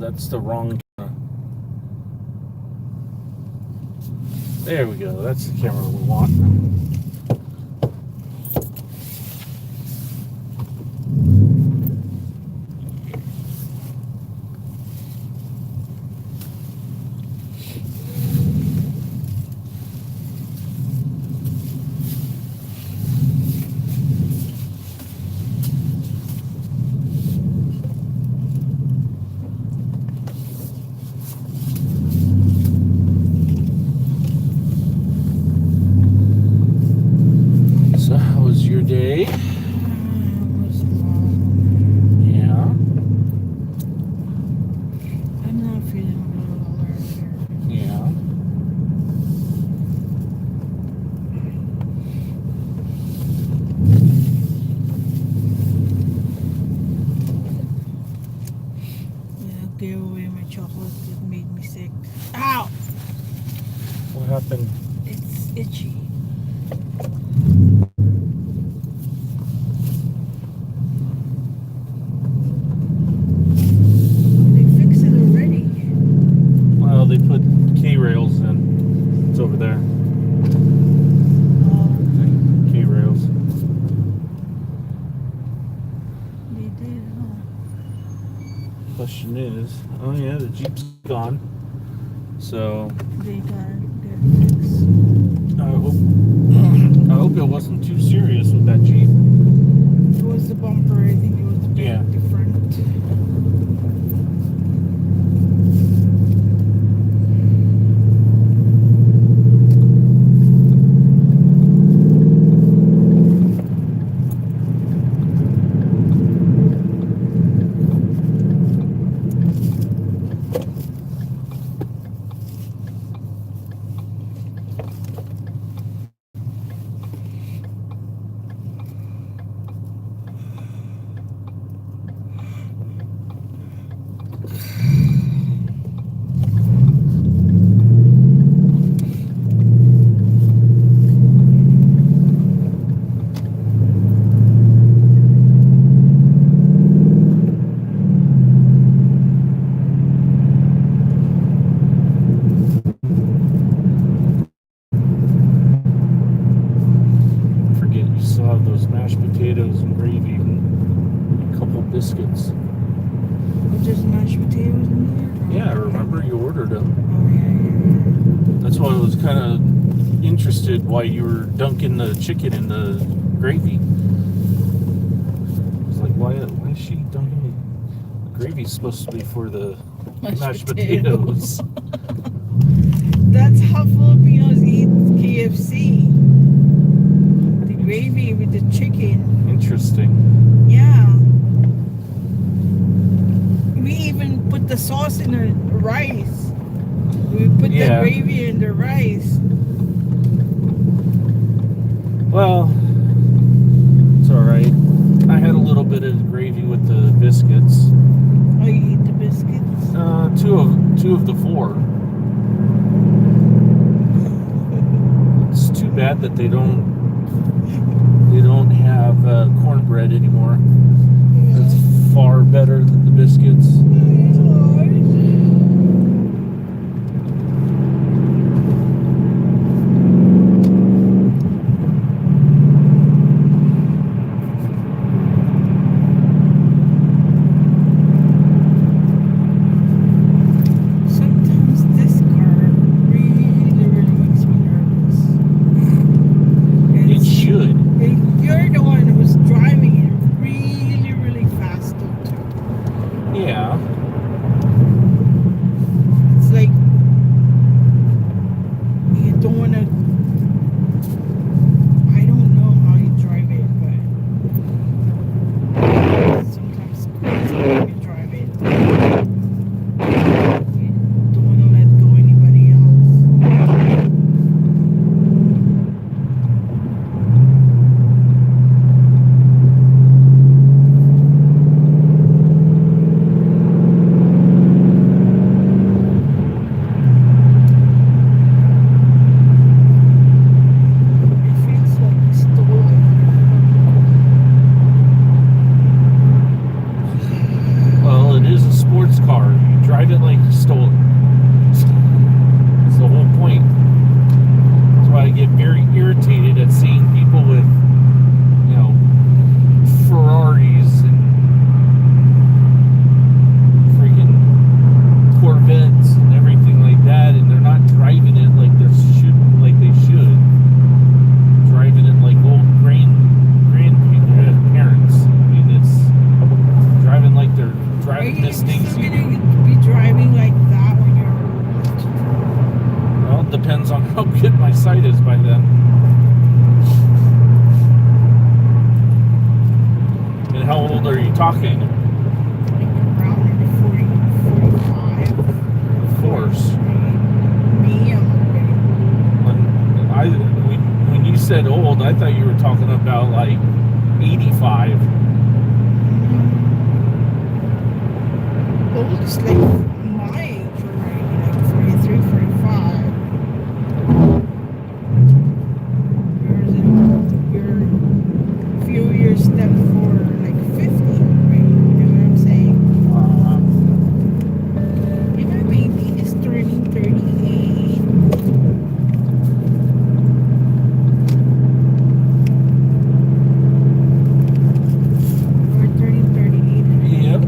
that's the wrong. There we go. That's the camera we want. So, how was your day? It was long. Yeah. I'm not feeling well earlier. Yeah. Yeah, gave away my chocolate. It made me sick. Ow! What happened? It's itchy. They fixed it already. Well, they put K-rails in. It's over there. K-rails. They did, huh? Question is, oh yeah, the Jeep's gone. So They got their fix. I hope it wasn't too serious with that Jeep. It was the bumper. I think it was a bit Yeah. different. Forget you still have those mashed potatoes and gravy and a couple biscuits. Was there mashed potatoes in there? Yeah, I remember you ordered them. Oh, yeah. That's why I was kind of interested why you were dunking the chicken in the gravy. I was like, why is she dunking it? The gravy's supposed to be for the mashed potatoes. That's how Filipinos eat KFC. The gravy with the chicken. Interesting. Yeah. We even put the sauce in the rice. We put the Yeah. gravy in the rice. Well, it's alright. I had a little bit of gravy with the biscuits. Oh, you eat the biscuits? Two of the 4. It's too bad that they don't have cornbread anymore. It's far better than the biscuits. Sometimes this car really makes me nervous. It should. You're the one who's driving it really fast, though, too. Yeah. how good my sight is by then. And how old are you talking? Like around maybe 40, 45. Of course. Me, I'm already. When you said old, I thought you were talking about like 85. Old is like my age already, like 43, 45. You're a few years step forward, like 50, right? You know what I'm saying? And my baby is turning 38. We're turning 38. Yep.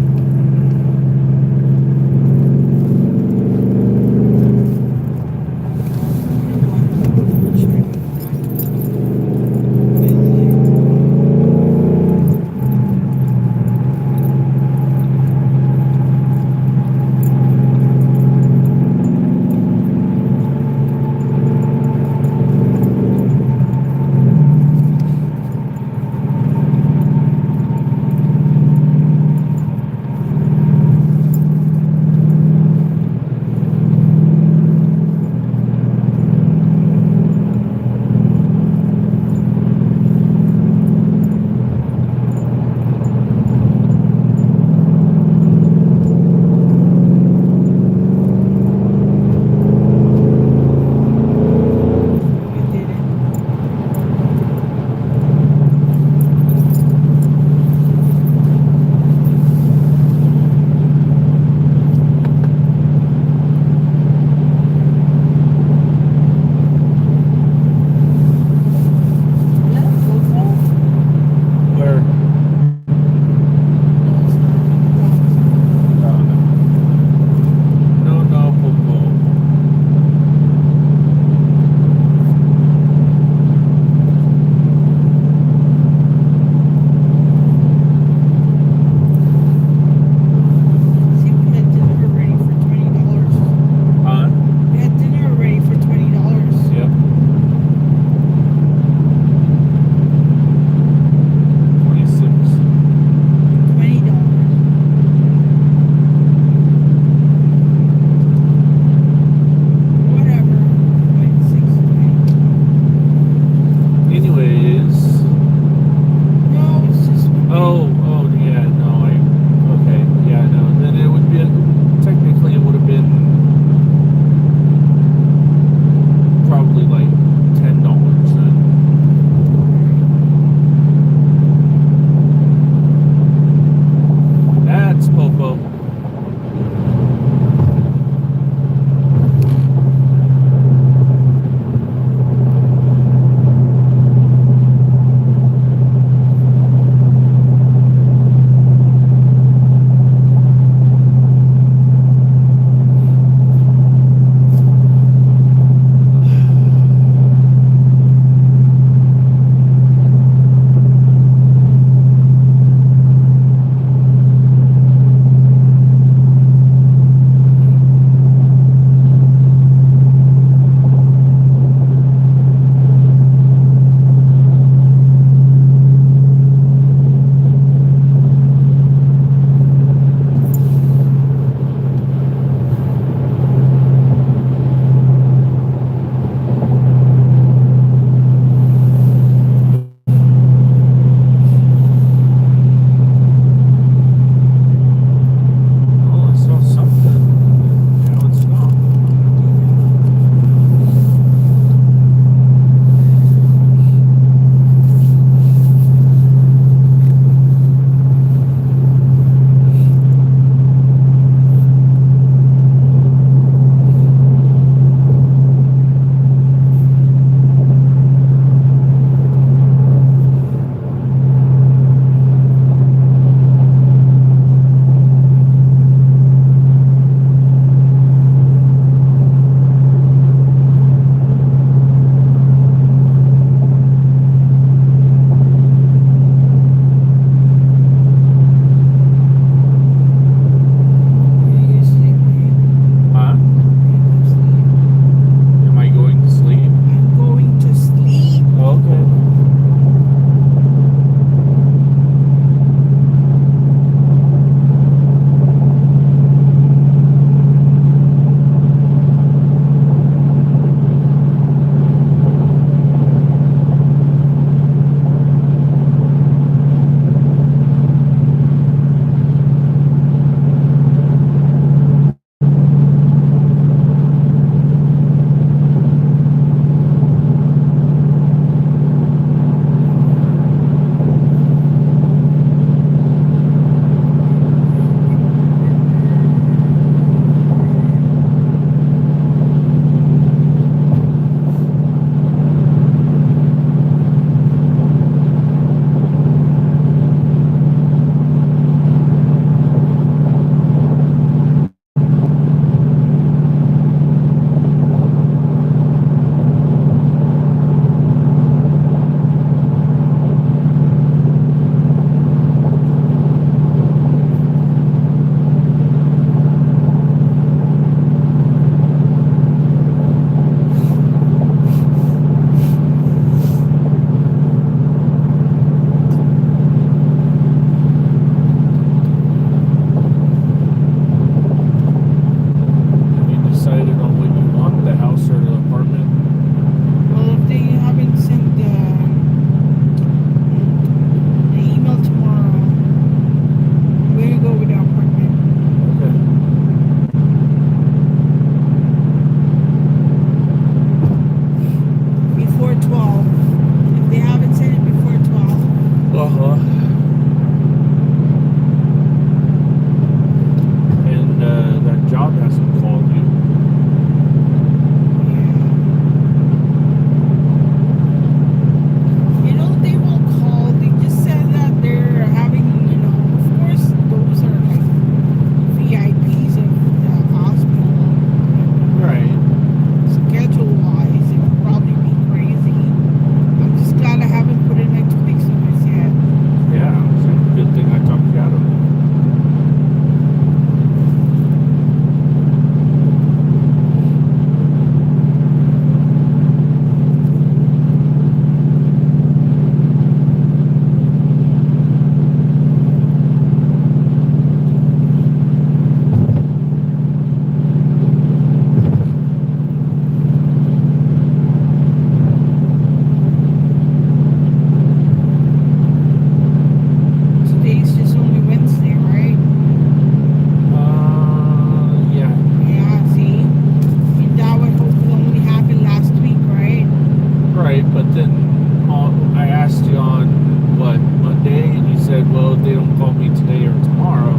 don't call me today or tomorrow.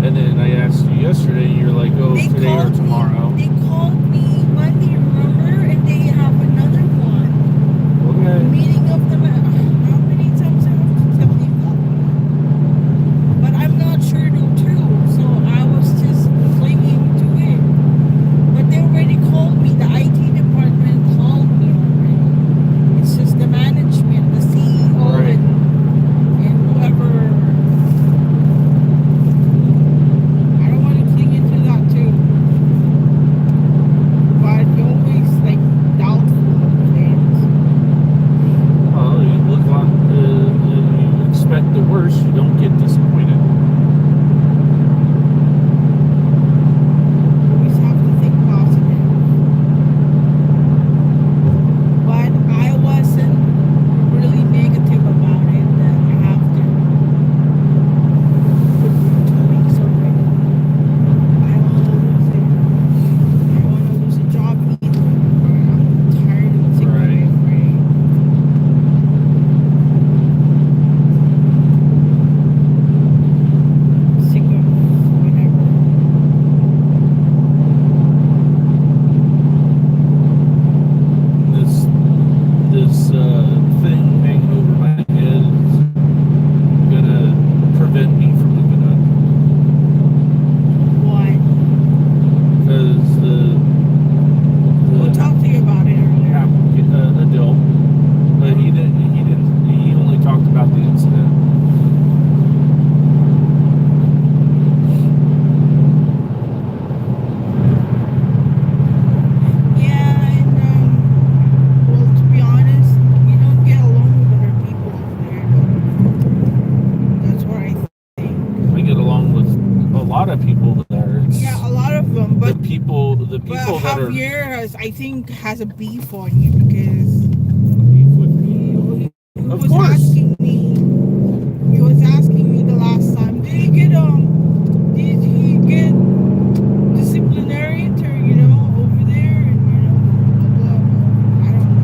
And then I asked you yesterday, and you're like, oh, They today or called tomorrow. Me, they called me Monday, remember? And they have another one. Okay. Meeting of the how many times I have to tell you that? But I'm not sure though too. So I was just clinging to it. But they already called me. The IT department called me already. It's just the management, the CEO, Right. and whoever. I don't want to cling into that too. But you always like doubtful of things. Well, you look on. You expect the worst. You don't get disappointed. Always have to think positive. But I wasn't really negative about it that after 2 weeks already. I don't want to lose it. I don't want to lose a job either. I'm tired and sick of Right. it, right? Sick of whatever. This thing hanging over my head is gonna prevent me from moving up. What? Because We'll talk to you about it earlier. applicant, Adele, but he only talked about the incident. Yeah, and well, to be honest, you don't get along with other people over there. Though. That's what I think. I get along with a lot of people there. It's Yeah, a lot of them, the but people but that are Javier has, I think, has a beef on you because with me. he Of was course. asking me. He was asking me the last time. Did he get disciplinary to over there and blah blah blah. I don't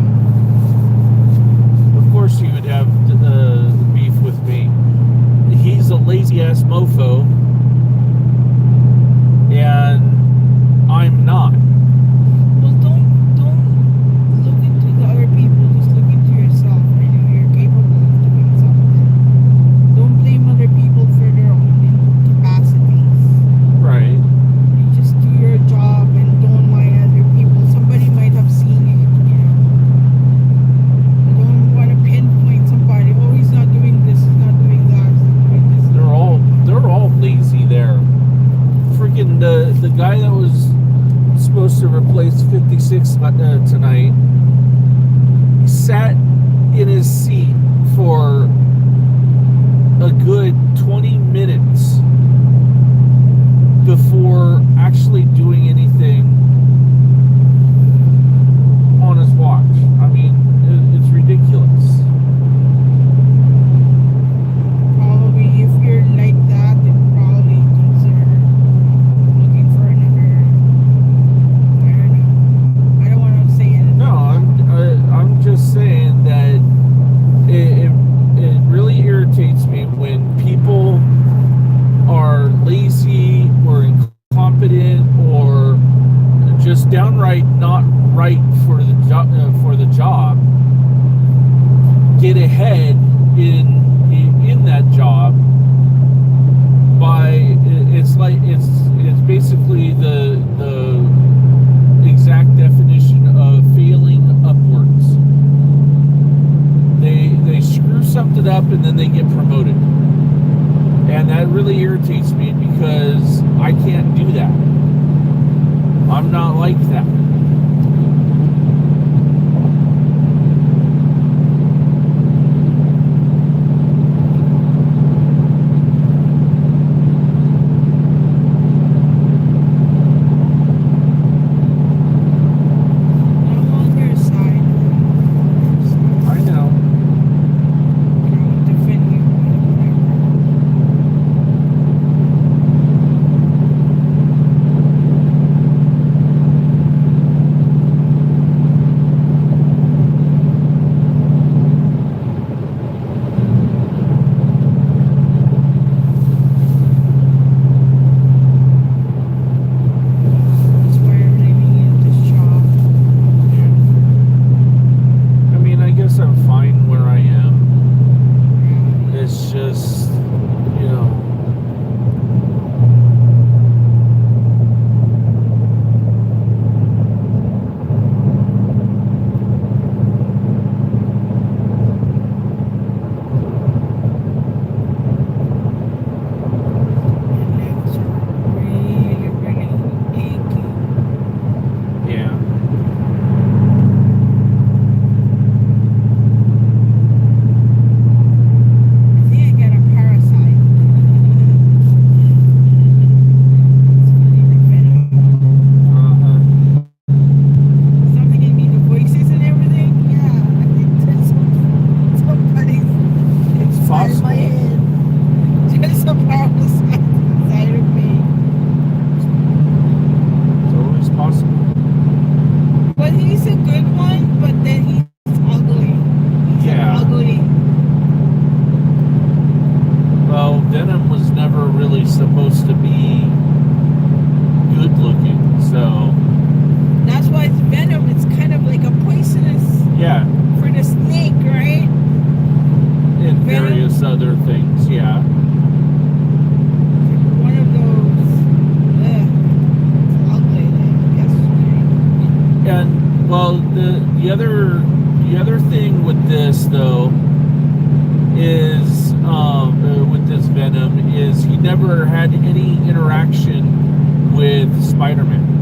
know. Of course, you would have beef with me. He's a lazy ass mofo, and I'm not. Well, don't look into the other people. Just look into yourself. I know you're capable of doing something. Don't blame other people for their own incapacities. Right. You just do your job and don't mind other people. Somebody might have seen it. You don't want to pinpoint somebody. Oh, he's not doing this. He's not doing that. He's not doing this. They're all lazy there. Freaking the guy that was supposed to replace 56 tonight, he sat in his seat for a good 20 minutes before actually doing anything on his watch. I mean, it's ridiculous. Probably if you're like that, then probably consider looking for another. I don't know. I don't want to say anything. No, I'm just saying that it really irritates me when people are lazy or incompetent or just downright not right for the job. Get ahead in that job by it's basically the exact definition of failing upwards. They screw something up and then they get promoted, and that really irritates me because I can't do that. I'm not like that. I'm on your side. I know. I will defend you. Whatever. parasites inside of me. It's always possible. But he's a good one, but then he's ugly. He's Yeah. ugly. Well, Venom was never really supposed to be good looking, so That's why it's venom. It's kind of like a poisonous yeah, for the snake, right? and Venom? various other things, yeah. One of those. It's ugly. Yes. And well, the other thing with this though is with this Venom is he never had any interaction with Spider-Man.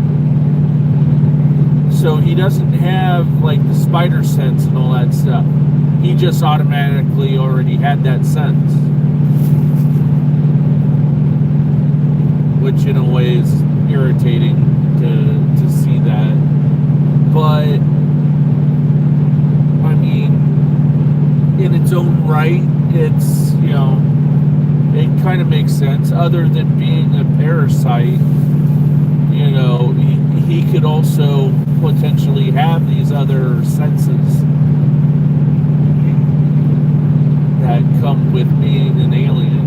So he doesn't have like the spider sense and all that stuff. He just automatically already had that sense. Which in a way is irritating to see that. But I mean, in its own right, it's, you know, it kind of makes sense. Other than being a parasite, you know, he could also potentially have these other senses that come with being an alien.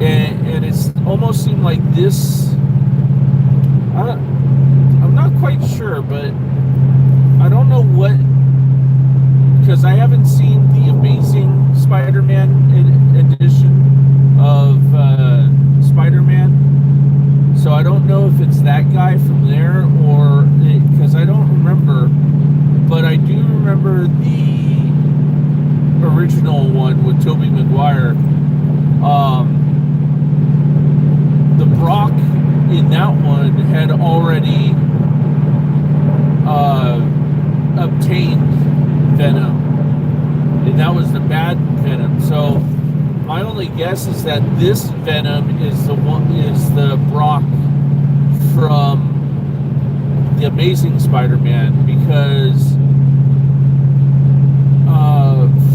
And it's almost seemed like this. I'm not quite sure, but I don't know what, because I haven't seen the Amazing Spider-Man edition of Spider-Man, so I don't know if it's that guy from there or because I don't remember, but I do remember the original one with Tobey Maguire. The Brock in that one had already obtained Venom, and that was the bad Venom. So my only guess is that this Venom is the Brock from the Amazing Spider-Man, because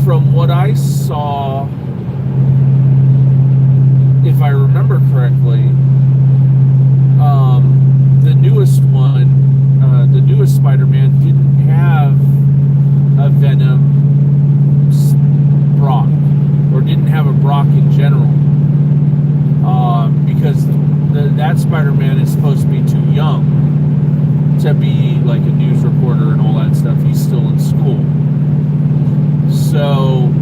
from what I saw, if I remember correctly, the newest one, the newest Spider-Man didn't have a Venom Brock, or didn't have a Brock in general, because that Spider-Man is supposed to be too young to be like a news reporter and all that stuff. He's still in school. So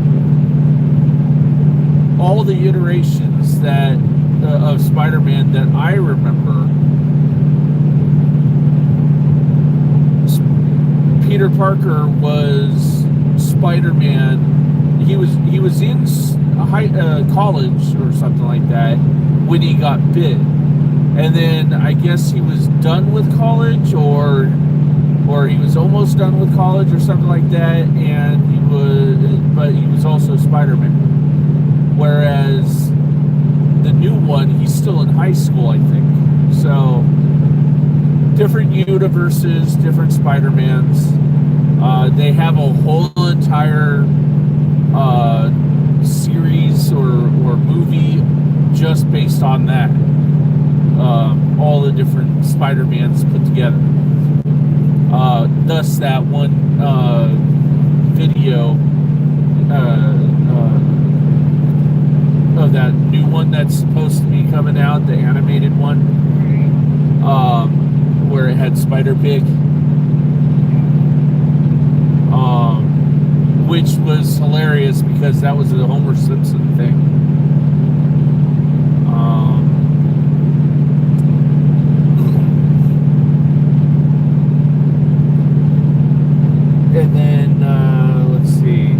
all the iterations that of Spider-Man that I remember, Peter Parker was Spider-Man. He was in college or something like that when he got bit, and then I guess he was done with college, or he was almost done with college or something like that, and but he was also Spider-Man. Whereas the new one, he's still in high school, I think. So different universes, different Spider-Mans. They have a whole entire series or movie just based on that. All the different Spider-Mans put together. Thus that one video of that new one that's supposed to be coming out, the animated one, where it had Spider-Pig, which was hilarious because that was a Homer Simpson thing. And then let's see.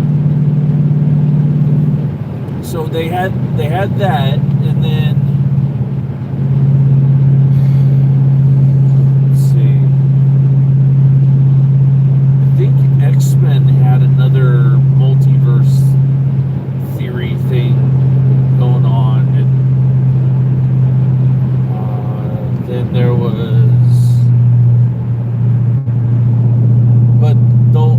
So they had that, and then let's see. I think X-Men had another multiverse theory thing going on, and then there was, but the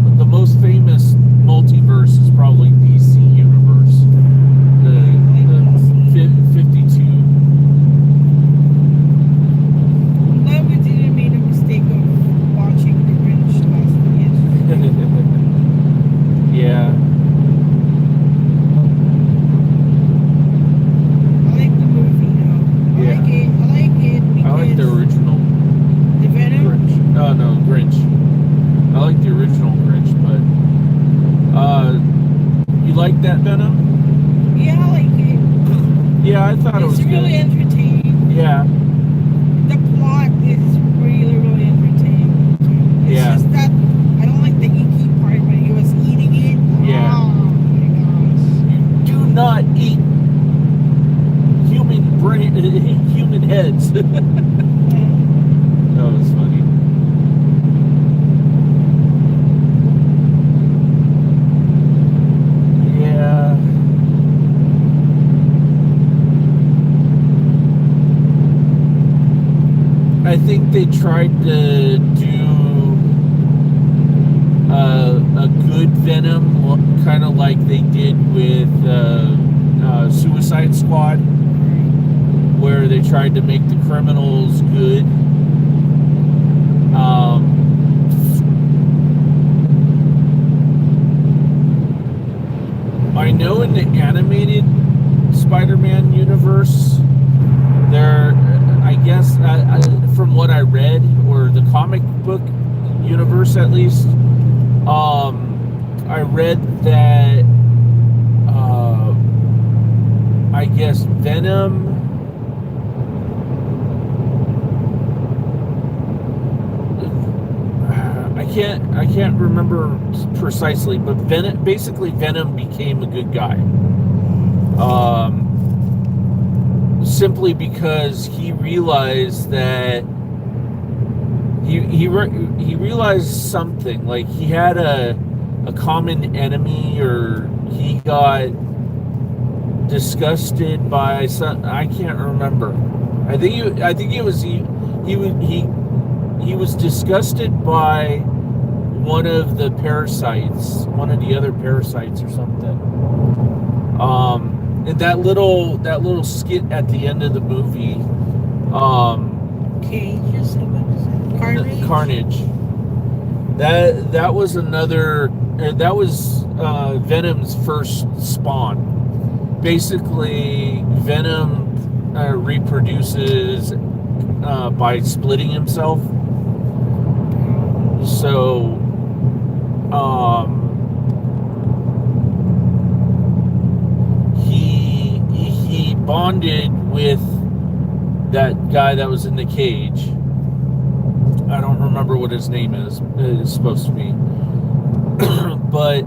original Grinch, but you like that Venom? Yeah, I like it. Yeah, I thought it was It's really good. entertaining. Yeah, The plot is really, really entertaining. It's Yeah. just that I don't like the icky part when he was eating it. Yeah. Oh my gosh. do not eat human heads. That was funny. Yeah. I think they tried to do a good Venom, kind of like they did with Suicide Squad, where they tried to make the criminals good. I know in the animated Spider-Man universe, I guess, from what I read, or the comic book universe at least, I read that, I guess Venom, I can't remember precisely, but basically Venom became a good guy. Simply because he realized that he realized something, like he had a common enemy, or he got disgusted by some, I can't remember. I think it was he was disgusted by one of the other parasites or something. And that little skit at the end of the movie, Carnage. That was Venom's first spawn. Basically, Venom reproduces by splitting himself. So, he bonded with that guy that was in the cage. I don't remember what his name is. It is supposed to be, but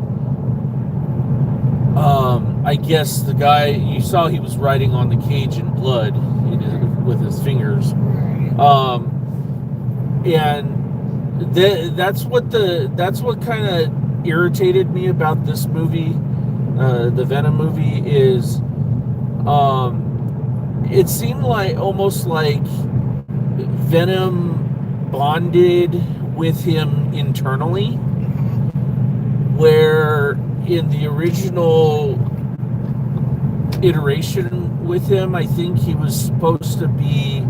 I guess the guy, you saw, he was writing on the cage in blood with his fingers. And that's what kind of irritated me about this movie, the Venom movie, is it seemed like almost like Venom bonded with him internally, where in the original iteration with him, I think he was supposed to be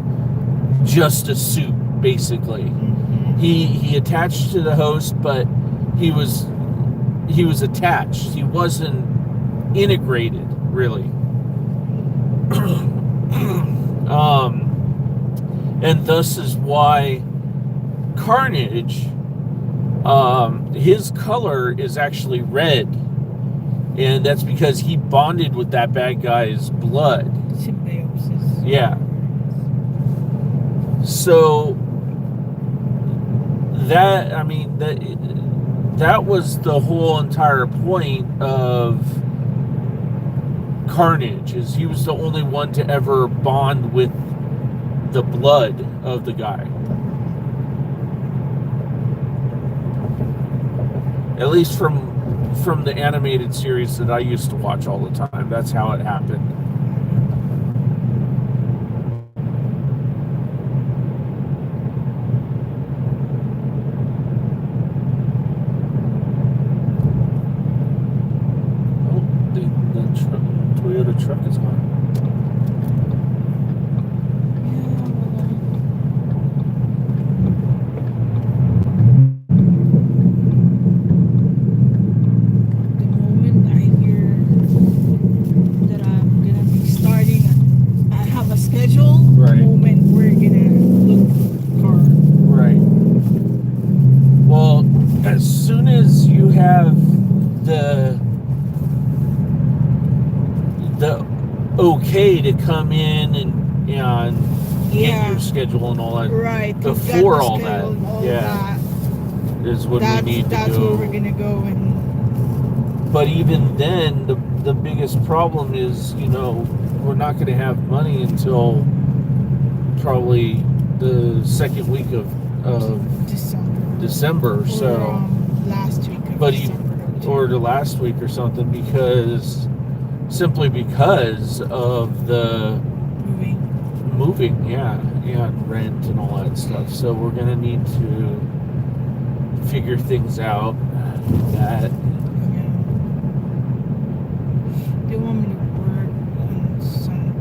just a suit, basically. He attached to the host, but he was attached. He wasn't integrated, really. And thus is why Carnage, his color is actually red, and that's because he bonded with that bad guy's blood. Symbiosis. Yeah. So that was the whole entire point of Carnage, is he was the only one to ever bond with the blood of the guy. At least from the animated series that I used to watch all the time, that's how it happened. Oh, the Toyota truck is gone. As soon have the okay to come in and get Yeah. your schedule and all that Right. you've got before the all schedule that. and all Yeah, that. is when we need to That's go. where we're gonna go and But even then, the biggest problem is, we're not going to have money until probably the second week of December. Or, So, last week of but December. or the last week or something, simply because of the moving, yeah, rent and all that stuff. So we're going to need to figure things out. That They want me to work on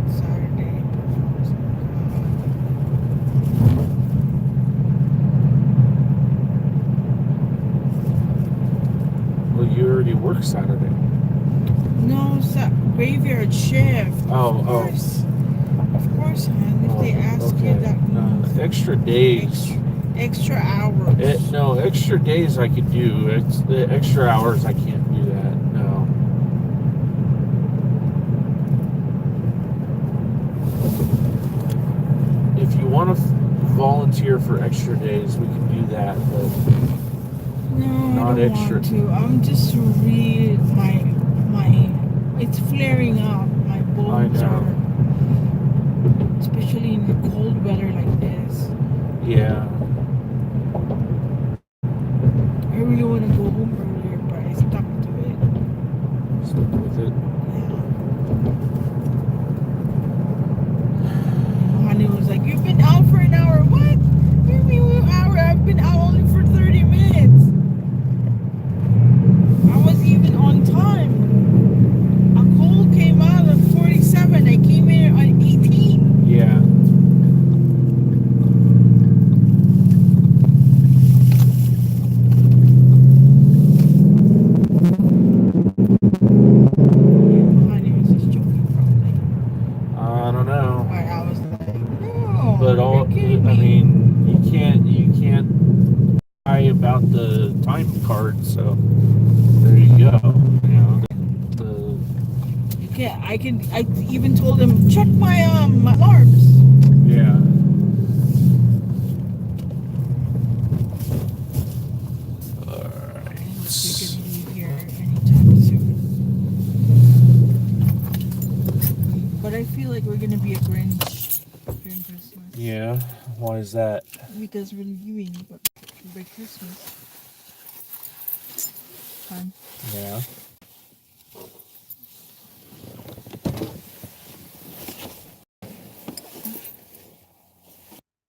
Saturday. well, you already work Saturday. No, graveyard shift. Oh, of course. Of course, hon. If they ask okay. you that Extra days. extra hours. No, extra days I could do. It's the extra hours I can't do that. No. If you want to volunteer for extra days, we can do that. But No, not I don't extra. want to. I'm just really my it's flaring up. My bones know. are, especially in the cold weather like this. Yeah. I really want to go home earlier, but I stuck to it. Stick with it. Yeah. Honey was like, "You've been out for an hour." What? What do you mean an hour? I've been out only for 30 minutes. I wasn't even on time. A cold came out at 47. I came in at 18. Yeah. Honey was just joking, probably. I don't know. I was like, no. But you're kidding me. you can't lie about the time card. So there you go. I even told him, check my alarms. Yeah. Alright. I hope we can leave here anytime soon. But I feel like we're gonna be a Grinch during Christmas. Yeah. Why is that? Because we're leaving by Christmas time. Yeah.